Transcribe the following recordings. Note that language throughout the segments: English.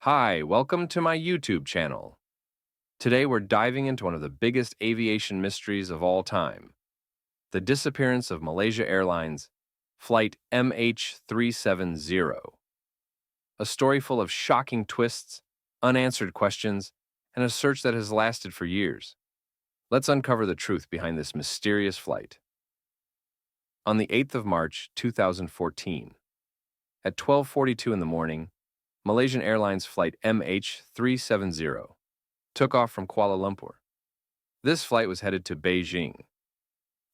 Hi, welcome to my YouTube channel. Today we're diving into one of the biggest aviation mysteries of all time, the disappearance of Malaysia Airlines Flight MH370. A story full of shocking twists, unanswered questions, and a search that has lasted for years. Let's uncover the truth behind this mysterious flight. On the 8th of March, 2014, at 12:42 in the morning, Malaysian Airlines Flight MH370 took off from Kuala Lumpur. This flight was headed to Beijing.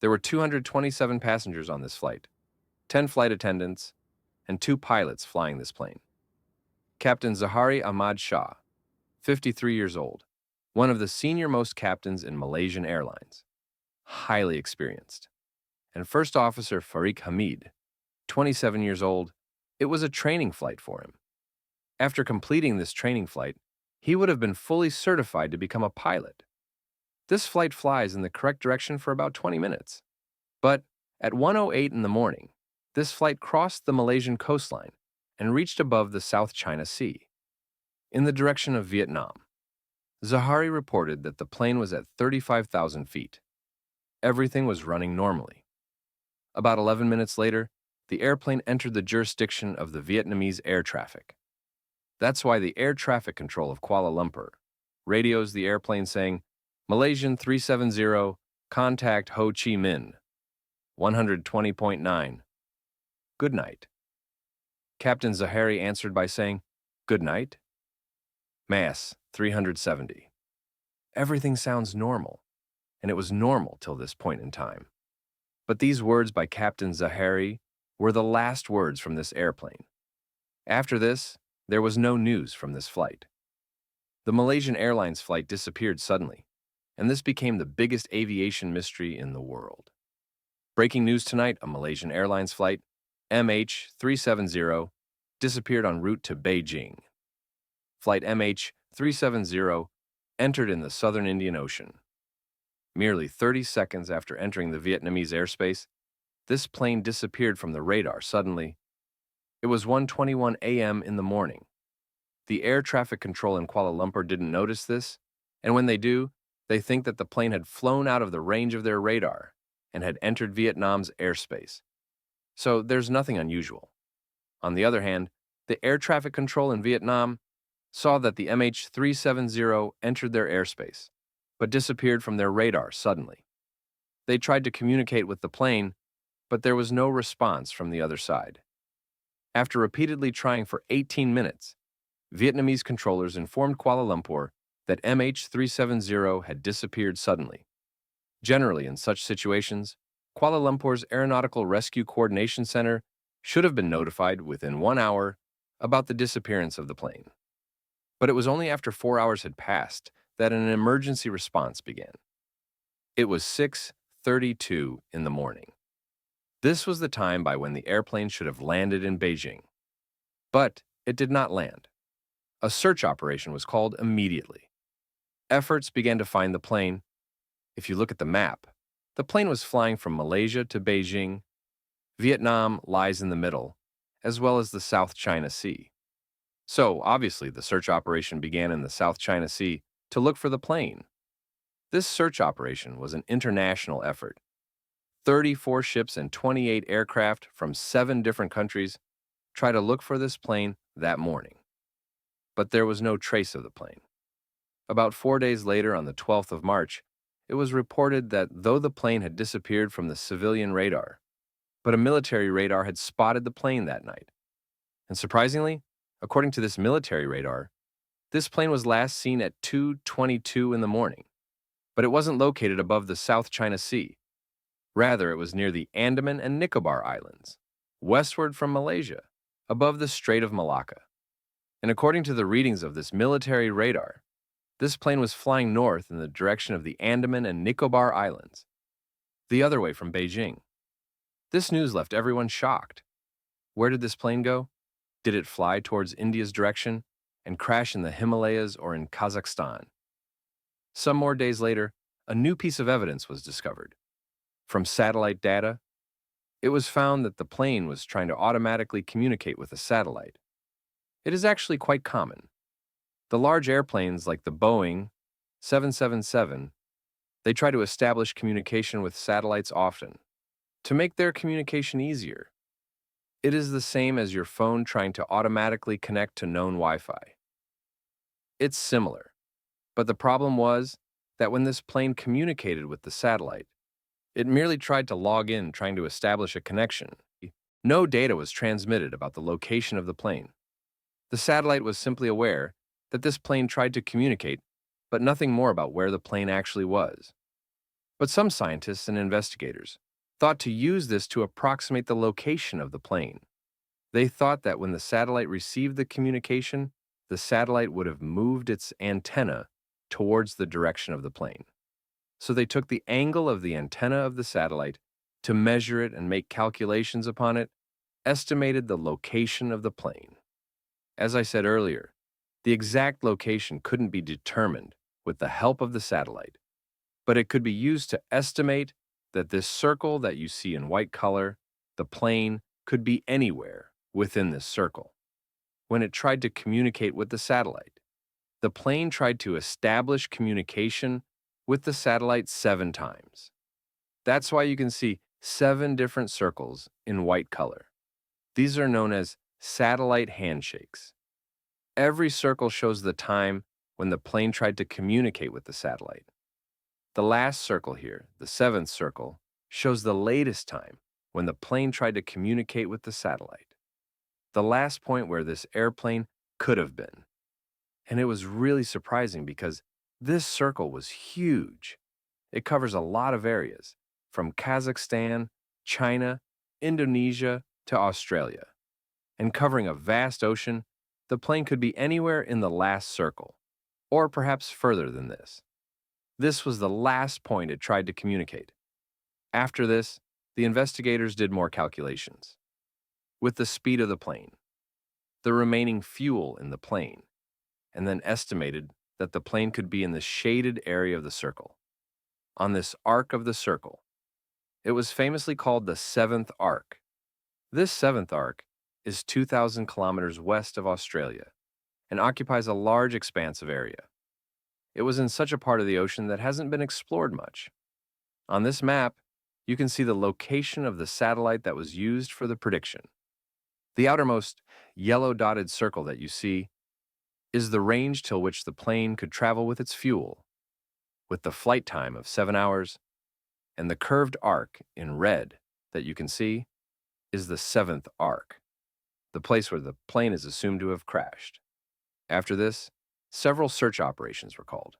There were 227 passengers on this flight, 10 flight attendants, and 2 pilots flying this plane. Captain Zahari Ahmad Shah, 53 years old, one of the senior-most captains in Malaysian Airlines, highly experienced. And First Officer Farik Hamid, 27 years old, it was a training flight for him. After completing this training flight, he would have been fully certified to become a pilot. This flight flies in the correct direction for about 20 minutes. But at 1:08 in the morning, this flight crossed the Malaysian coastline and reached above the South China Sea, in the direction of Vietnam. Zahari reported that the plane was at 35,000 feet. Everything was running normally. About 11 minutes later, the airplane entered the jurisdiction of the Vietnamese air traffic. That's why the air traffic control of Kuala Lumpur radios the airplane saying, Malaysian 370, contact Ho Chi Minh, 120.9. Good night. Captain Zahari answered by saying, Good night. Mass 370. Everything sounds normal, and it was normal till this point in time. But these words by Captain Zahari were the last words from this airplane. After this, there was no news from this flight. The Malaysian Airlines flight disappeared suddenly, and this became the biggest aviation mystery in the world. Breaking news tonight, a Malaysian Airlines flight, MH370, disappeared en route to Beijing. Flight MH370 entered in the southern Indian Ocean. Merely 30 seconds after entering the Vietnamese airspace, this plane disappeared from the radar suddenly. It was 1:21 a.m. in the morning. The air traffic control in Kuala Lumpur didn't notice this, and when they do, they think that the plane had flown out of the range of their radar and had entered Vietnam's airspace. So there's nothing unusual. On the other hand, the air traffic control in Vietnam saw that the MH370 entered their airspace, but disappeared from their radar suddenly. They tried to communicate with the plane, but there was no response from the other side. After repeatedly trying for 18 minutes, Vietnamese controllers informed Kuala Lumpur that MH370 had disappeared suddenly. Generally, in such situations, Kuala Lumpur's Aeronautical Rescue Coordination Center should have been notified within 1 hour about the disappearance of the plane. But it was only after 4 hours had passed that an emergency response began. It was 6:32 in the morning. This was the time by when the airplane should have landed in Beijing. But it did not land. A search operation was called immediately. Efforts began to find the plane. If you look at the map, the plane was flying from Malaysia to Beijing. Vietnam lies in the middle, as well as the South China Sea. So, obviously, the search operation began in the South China Sea to look for the plane. This search operation was an international effort. 34 ships and 28 aircraft from 7 different countries tried to look for this plane that morning. But there was no trace of the plane. About 4 days later, on the 12th of March, it was reported that though the plane had disappeared from the civilian radar, but a military radar had spotted the plane that night. And surprisingly, according to this military radar, this plane was last seen at 2:22 in the morning, but it wasn't located above the South China Sea. Rather, it was near the Andaman and Nicobar Islands, westward from Malaysia, above the Strait of Malacca. And according to the readings of this military radar, this plane was flying north in the direction of the Andaman and Nicobar Islands, the other way from Beijing. This news left everyone shocked. Where did this plane go? Did it fly towards India's direction and crash in the Himalayas or in Kazakhstan? Some more days later, a new piece of evidence was discovered. From satellite data, it was found that the plane was trying to automatically communicate with a satellite. It is actually quite common. The large airplanes like the Boeing 777, they try to establish communication with satellites often to make their communication easier. It is the same as your phone trying to automatically connect to known Wi-Fi. It's similar, but the problem was that when this plane communicated with the satellite, it merely tried to log in trying to establish a connection. No data was transmitted about the location of the plane. The satellite was simply aware that this plane tried to communicate, but nothing more about where the plane actually was. But some scientists and investigators thought to use this to approximate the location of the plane. They thought that when the satellite received the communication, the satellite would have moved its antenna towards the direction of the plane. So they took the angle of the antenna of the satellite to measure it and make calculations upon it, estimated the location of the plane. As I said earlier, the exact location couldn't be determined with the help of the satellite, but it could be used to estimate that this circle that you see in white color, the plane, could be anywhere within this circle. When it tried to communicate with the satellite, the plane tried to establish communication with the satellite 7 times. That's why you can see 7 different circles in white color. These are known as satellite handshakes. Every circle shows the time when the plane tried to communicate with the satellite. The last circle here, the 7th circle, shows the latest time when the plane tried to communicate with the satellite. The last point where this airplane could have been. And it was really surprising because this circle was huge. It covers a lot of areas, from Kazakhstan, China, Indonesia, to Australia. And covering a vast ocean, the plane could be anywhere in the last circle, or perhaps further than this. This was the last point it tried to communicate. After this, the investigators did more calculations. With the speed of the plane, the remaining fuel in the plane, and then estimated that the plane could be in the shaded area of the circle. On this arc of the circle, it was famously called the 7th arc. This 7th arc is 2,000 kilometers west of Australia and occupies a large expanse of area. It was in such a part of the ocean that hasn't been explored much. On this map, you can see the location of the satellite that was used for the prediction. The outermost yellow dotted circle that you see is the range till which the plane could travel with its fuel, with the flight time of 7 hours, and the curved arc in red that you can see is the 7th arc, the place where the plane is assumed to have crashed. After this, several search operations were called.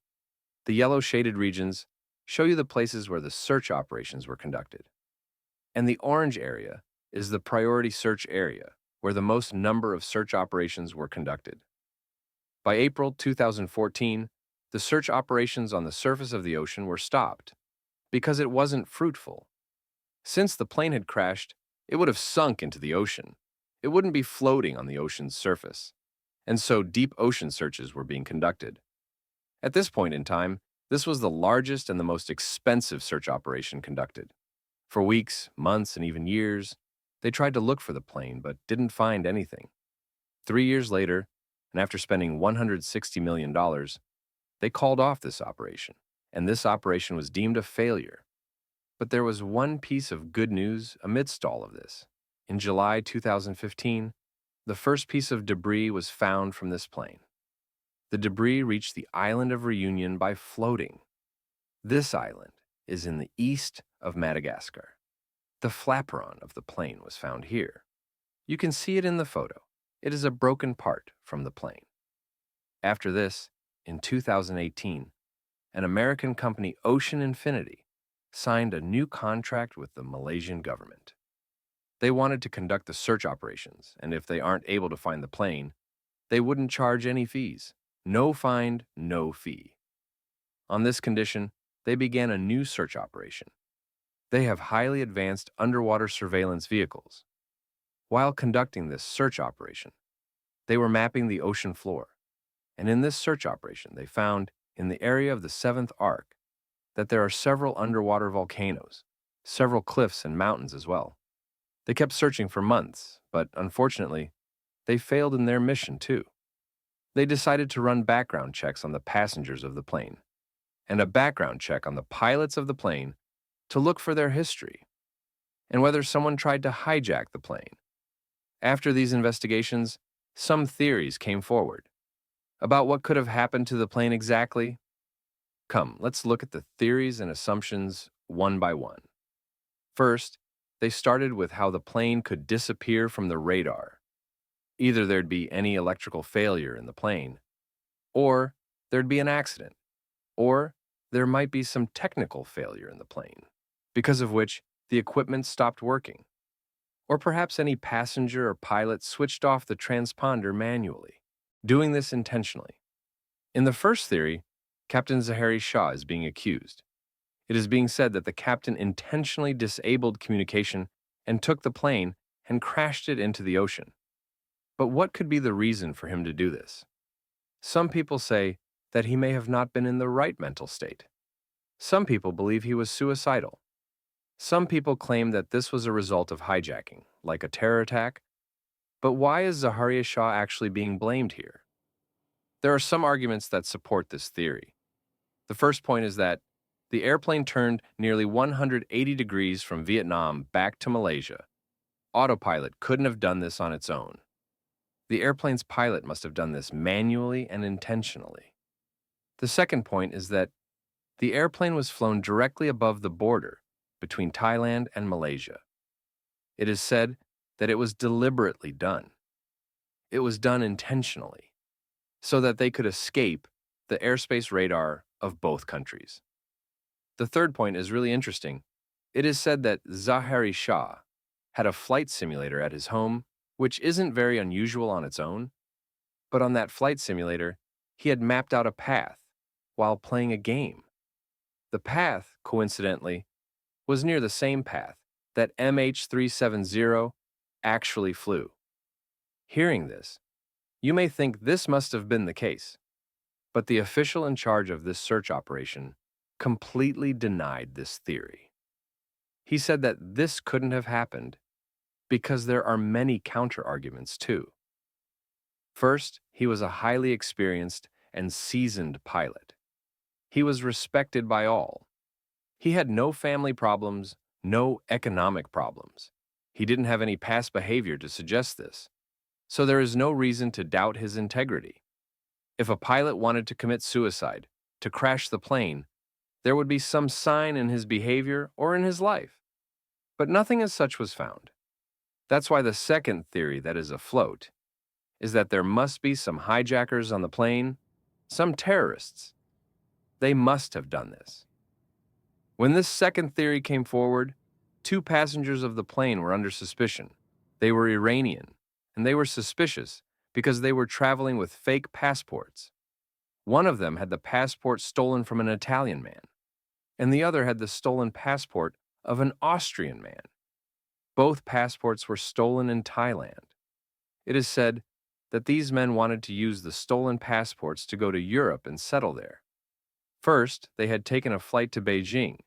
The yellow shaded regions show you the places where the search operations were conducted. And the orange area is the priority search area, where the most number of search operations were conducted. By April 2014, the search operations on the surface of the ocean were stopped because it wasn't fruitful. Since the plane had crashed, it would have sunk into the ocean. It wouldn't be floating on the ocean's surface. And so deep ocean searches were being conducted. At this point in time, this was the largest and the most expensive search operation conducted. For weeks, months, and even years, they tried to look for the plane but didn't find anything. 3 years later, and after spending $160 million, they called off this operation, and this operation was deemed a failure. But there was one piece of good news amidst all of this. In July 2015, the first piece of debris was found from this plane. The debris reached the island of Reunion by floating. This island is in the east of Madagascar. The flaperon of the plane was found here. You can see it in the photo. It is a broken part from the plane. After this, in 2018, an American company, Ocean Infinity, signed a new contract with the Malaysian government. They wanted to conduct the search operations, and if they aren't able to find the plane, they wouldn't charge any fees. No find, no fee. On this condition, they began a new search operation. They have highly advanced underwater surveillance vehicles. While conducting this search operation, they were mapping the ocean floor, and in this search operation, they found, in the area of the 7th arc, that there are several underwater volcanoes, several cliffs and mountains as well. They kept searching for months, but unfortunately, they failed in their mission too. They decided to run background checks on the passengers of the plane and a background check on the pilots of the plane to look for their history and whether someone tried to hijack the plane. After these investigations, some theories came forward about what could have happened to the plane exactly. Come, let's look at the theories and assumptions one by one. First, they started with how the plane could disappear from the radar. Either there'd be any electrical failure in the plane, or there'd be an accident, or there might be some technical failure in the plane, because of which the equipment stopped working, or perhaps any passenger or pilot switched off the transponder manually, doing this intentionally. In the first theory, Captain Zahari Shah is being accused. It is being said that the captain intentionally disabled communication and took the plane and crashed it into the ocean. But what could be the reason for him to do this? Some people say that he may have not been in the right mental state. Some people believe he was suicidal. Some people claim that this was a result of hijacking, like a terror attack. But why is Zaharia Shah actually being blamed here? There are some arguments that support this theory. The first point is that the airplane turned nearly 180 degrees from Vietnam back to Malaysia. Autopilot couldn't have done this on its own. The airplane's pilot must have done this manually and intentionally. The second point is that the airplane was flown directly above the border between Thailand and Malaysia. It is said that it was deliberately done. It was done intentionally, so that they could escape the airspace radar of both countries. The third point is really interesting. It is said that Zahari Shah had a flight simulator at his home, which isn't very unusual on its own, but on that flight simulator, he had mapped out a path while playing a game. The path, coincidentally, was near the same path that MH370 actually flew. Hearing this, you may think this must have been the case, but the official in charge of this search operation completely denied this theory. He said that this couldn't have happened because there are many counter-arguments too. First, he was a highly experienced and seasoned pilot. He was respected by all. He had no family problems, no economic problems. He didn't have any past behavior to suggest this, so there is no reason to doubt his integrity. If a pilot wanted to commit suicide, to crash the plane, there would be some sign in his behavior or in his life. But nothing as such was found. That's why the second theory that is afloat is that there must be some hijackers on the plane, some terrorists. They must have done this. When this second theory came forward, two passengers of the plane were under suspicion. They were Iranian, and they were suspicious because they were traveling with fake passports. One of them had the passport stolen from an Italian man, and the other had the stolen passport of an Austrian man. Both passports were stolen in Thailand. It is said that these men wanted to use the stolen passports to go to Europe and settle there. First, they had taken a flight to Beijing,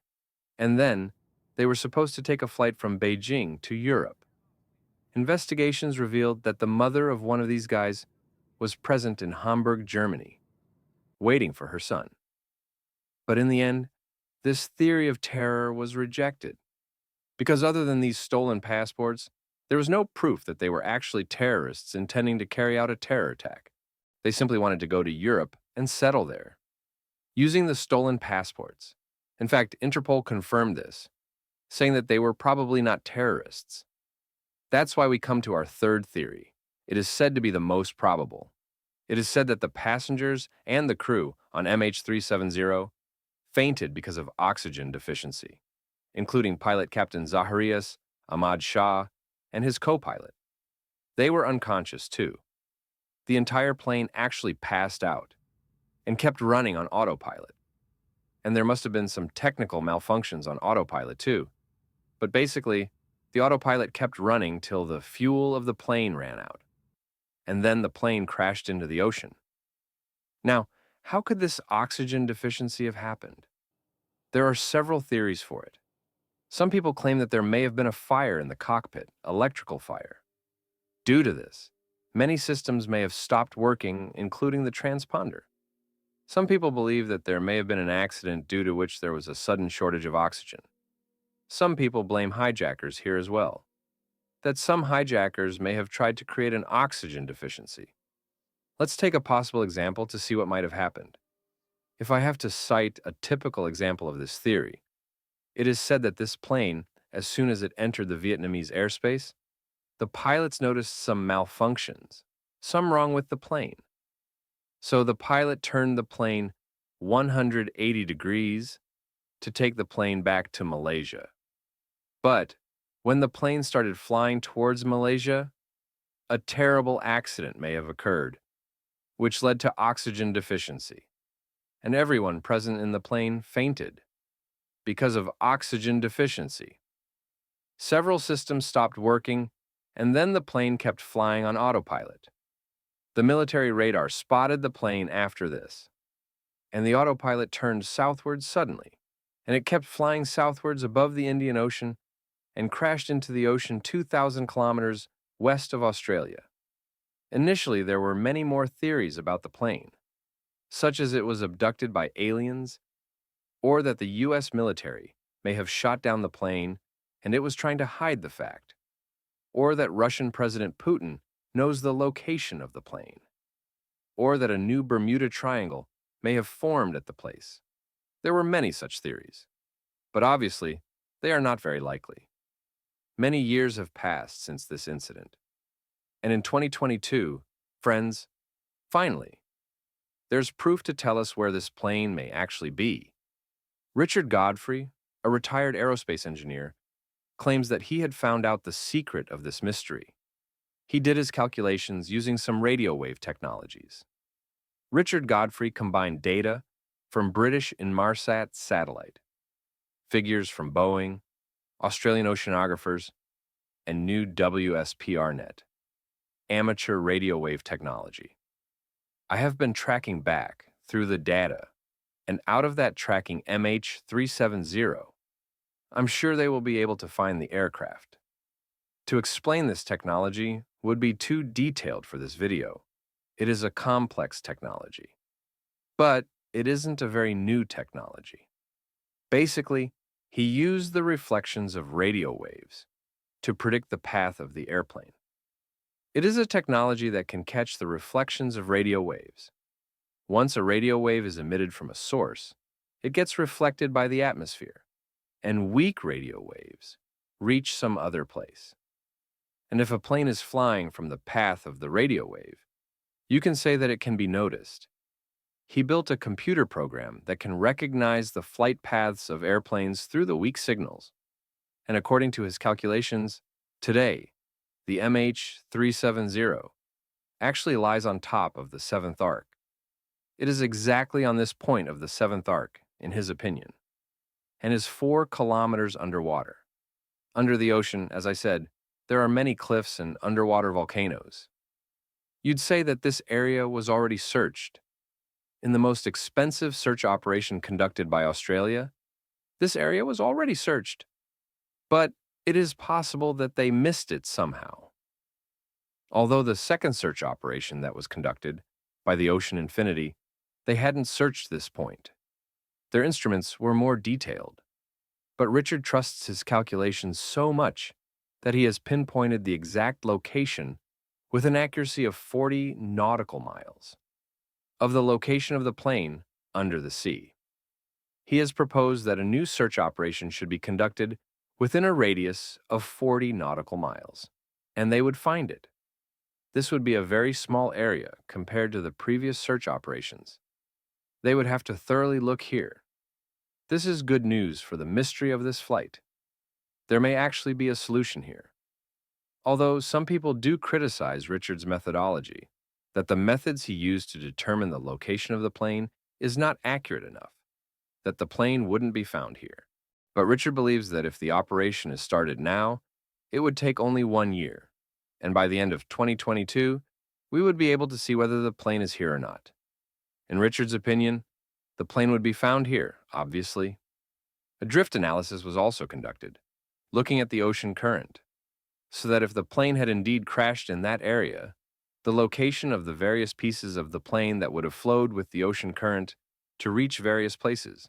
and then they were supposed to take a flight from Beijing to Europe. Investigations revealed that the mother of one of these guys was present in Hamburg, Germany, waiting for her son. But in the end, this theory of terror was rejected, because other than these stolen passports, there was no proof that they were actually terrorists intending to carry out a terror attack. They simply wanted to go to Europe and settle there, using the stolen passports. In fact, Interpol confirmed this, saying that they were probably not terrorists. That's why we come to our third theory. It is said to be the most probable. It is said that the passengers and the crew on MH370 fainted because of oxygen deficiency, including pilot Captain Zaharias, Ahmad Shah, and his co-pilot. They were unconscious too. The entire plane actually passed out and kept running on autopilot. And there must have been some technical malfunctions on autopilot too. But basically, the autopilot kept running till the fuel of the plane ran out. And then the plane crashed into the ocean. Now, how could this oxygen deficiency have happened? There are several theories for it. Some people claim that there may have been a fire in the cockpit, electrical fire. Due to this, Many systems may have stopped working, including the transponder. Some people believe that there may have been an accident due to which there was a sudden shortage of oxygen. Some people blame hijackers here as well, that some hijackers may have tried to create an oxygen deficiency. Let's take a possible example to see what might have happened. If I have to cite a typical example of this theory, it is said that this plane, as soon as it entered the Vietnamese airspace, the pilots noticed some malfunctions, some wrong with the plane. So the pilot turned the plane 180 degrees to take the plane back to Malaysia. But when the plane started flying towards Malaysia, a terrible accident may have occurred, which led to oxygen deficiency, and everyone present in the plane fainted because of oxygen deficiency. Several systems stopped working, and then the plane kept flying on autopilot. The military radar spotted the plane after this, and the autopilot turned southwards suddenly, and it kept flying southwards above the Indian Ocean and crashed into the ocean 2,000 kilometers west of Australia. Initially, there were many more theories about the plane, such as it was abducted by aliens, or that the U.S. military may have shot down the plane and it was trying to hide the fact, or that Russian President Putin knows the location of the plane, or that a new Bermuda Triangle may have formed at the place. There were many such theories, but obviously, they are not very likely. Many years have passed since this incident, and in 2022, friends, finally, there's proof to tell us where this plane may actually be. Richard Godfrey, a retired aerospace engineer, claims that he had found out the secret of this mystery. He did his calculations using some radio wave technologies. Richard Godfrey combined data from British Inmarsat satellite, figures from Boeing, Australian oceanographers, and new WSPRnet, amateur radio wave technology. I have been tracking back through the data, and out of that tracking MH370, I'm sure they will be able to find the aircraft. To explain this technology would be too detailed for this video. It is a complex technology, but it isn't a very new technology. Basically, he used the reflections of radio waves to predict the path of the airplane. It is a technology that can catch the reflections of radio waves. Once a radio wave is emitted from a source, it gets reflected by the atmosphere, and weak radio waves reach some other place. And if a plane is flying from the path of the radio wave, you can say that it can be noticed. He built a computer program that can recognize the flight paths of airplanes through the weak signals. And according to his calculations, today, the MH370 actually lies on top of the seventh arc. It is exactly on this point of the seventh arc, in his opinion, and is 4 kilometers underwater. Under the ocean, as I said, there are many cliffs and underwater volcanoes. You'd say that this area was already searched. In the most expensive search operation conducted by Australia, this area was already searched. But it is possible that they missed it somehow. Although the second search operation that was conducted by the Ocean Infinity, they hadn't searched this point. Their instruments were more detailed. But Richard trusts his calculations so much that he has pinpointed the exact location with an accuracy of 40 nautical miles of the location of the plane under the sea. He has proposed that a new search operation should be conducted within a radius of 40 nautical miles, and they would find it. This would be a very small area compared to the previous search operations. They would have to thoroughly look here. This is good news for the mystery of this flight. There may actually be a solution here. Although some people do criticize Richard's methodology, that the methods he used to determine the location of the plane is not accurate enough, that the plane wouldn't be found here. But Richard believes that if the operation is started now, it would take only 1 year, and by the end of 2022, we would be able to see whether the plane is here or not. In Richard's opinion, the plane would be found here, obviously. A drift analysis was also conducted, looking at the ocean current, so that if the plane had indeed crashed in that area, the location of the various pieces of the plane that would have flowed with the ocean current to reach various places.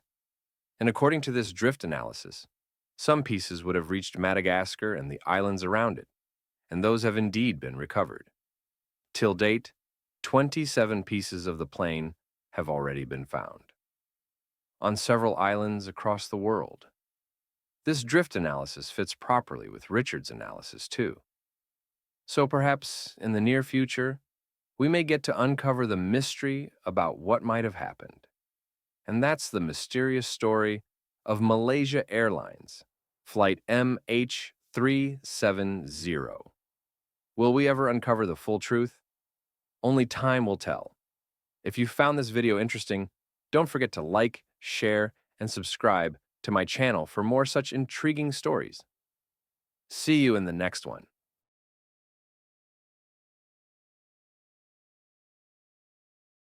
And according to this drift analysis, some pieces would have reached Madagascar and the islands around it, and those have indeed been recovered. Till date, 27 pieces of the plane have already been found on several islands across the world. This drift analysis fits properly with Richard's analysis, too. So perhaps in the near future, we may get to uncover the mystery about what might have happened. And that's the mysterious story of Malaysia Airlines Flight MH370. Will we ever uncover the full truth? Only time will tell. If you found this video interesting, don't forget to like, share, and subscribe to my channel for more such intriguing stories. See you in the next one.